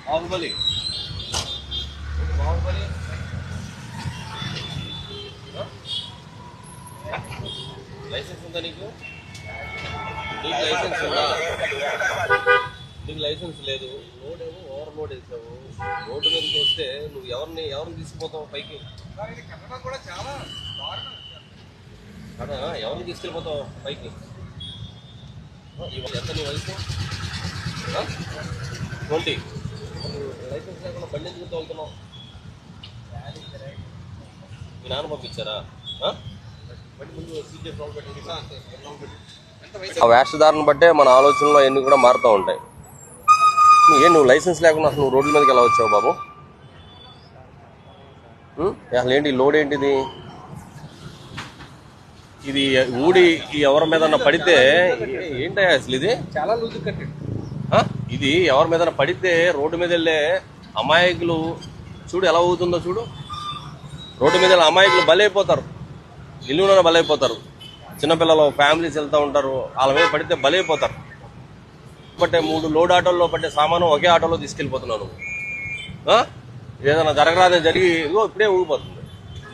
Baahubali Baahubali licence ఉందా నీకు? నీకు లైసెన్స్ ఉందా? నీకు లైసెన్స్ లేదు. లోడ్ ఏమో ఓవర్లోడ్ వేసావు. రోడ్డు మీదకి వస్తే నువ్వు ఎవరిని తీసుకుపోతావు పైకి? ఎవరిని తీసుకెళ్ళిపోతావు పైకి? ఎంత నీ వయసు? 20. లైసెన్స్ లేకుండా బండి ఎందుకు తోలుతున్నావు? మీ నాన్న పంపించారా? ఆ వేషధారణ బట్టే మన ఆలోచనలు అన్నీ కూడా మారుతూ ఉంటాయి. నువ్వు లైసెన్స్ లేకుండా అసలు నువ్వు రోడ్ల మీదకి ఎలా వచ్చావు బాబు? అసలు ఏంటి లోడ్ ఏంటిది? ఇది ఊడి ఎవరి మీద పడితే ఏంటయ్యా అసలు ఇది? చాలా లూజ్ కట్టండి. ఇది ఎవరి మీద పడితే రోడ్డు మీద వెళ్ళే అమాయకులు చూడు ఎలా అవుతుందో చూడు. రోడ్డు మీద అమాయకులు బలైపోతారు, నిలువున బలైపోతారు. చిన్నపిల్లలు ఫ్యామిలీస్ వెళ్తూ ఉంటారు, వాళ్ళ మీద పడితే బలైపోతారు. బట్టే 3 లోడ్ ఆటోల్లో పట్టే సామాను ఒకే ఆటోలో తీసుకెళ్ళిపోతున్నావు నువ్వు. ఏదైనా జరగరాదని జరిగి ఇదిగో ఇప్పుడే ఊగిపోతుంది.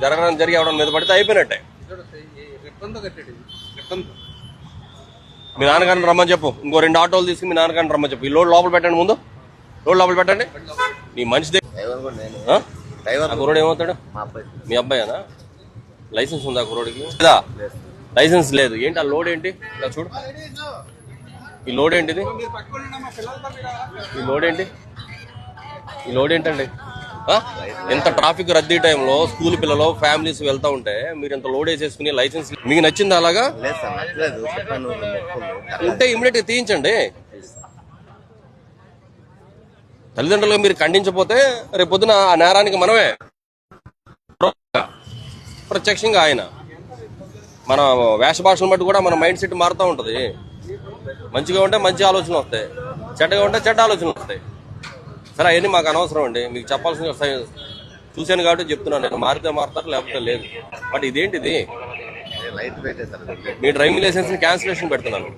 జరగరాని జరిగి ఎవడన్నా మీద పడితే అయిపోయినట్టే. మీ నాన్నగారిని రమ్మని చెప్పు. ఇంకో 2 ఆటోలు తీసుకుని మీ నాన్నగారిని రమ్మని చెప్పు. ఈ లోడ్ లోపల పెట్టండి, ముందు లోడ్ లోపల పెట్టండి. నీ మనిషి కుర్రోడు ఏమవుతాడు? మీ అబ్బాయేనా? లైసెన్స్ ఉందా కుర్రోడికి? లేదా లైసెన్స్ లేదు. ఏంటి ఆ లోడ్ ఏంటి? ఇలా చూడు. ఈ లోడ్ ఏంటిది? ఈ లోడ్ ఏంటి? ఈ లోడ్ ఏంటండి? ఎంత ట్రాఫిక్ రద్దీ టైంలో స్కూల్ పిల్లలు ఫ్యామిలీస్ వెళ్తా ఉంటే మీరు ఎంత లోడ్ వేసేసుకుని లైసెన్స్ మీకు నచ్చింది అలాగా ఉంటే ఇమీడియట్ గా తీయించండి. తల్లిదండ్రులుగా మీరు ఖండించకపోతే రేపు పొద్దున ఆ నేరానికి మనమే ప్రత్యక్షంగా ఆయన. మన వేష భాషను బట్టి కూడా మన మైండ్ సెట్ మారుతూ ఉంటుంది. మంచిగా ఉంటే మంచి ఆలోచనలు వస్తాయి, చెడ్డగా ఉంటే చెడ్డ ఆలోచనలు వస్తాయి. సరే అవన్నీ మాకు అనవసరం అండి, మీకు చెప్పాల్సిన చూశాను కాబట్టి చెప్తున్నాను. నేను మారితే మారుతారు, లేకపోతే లేదు. బట్ ఇదేంటిది? మీ డ్రైవింగ్ లైసెన్స్ క్యాన్సిలేషన్ పెడుతున్నాను.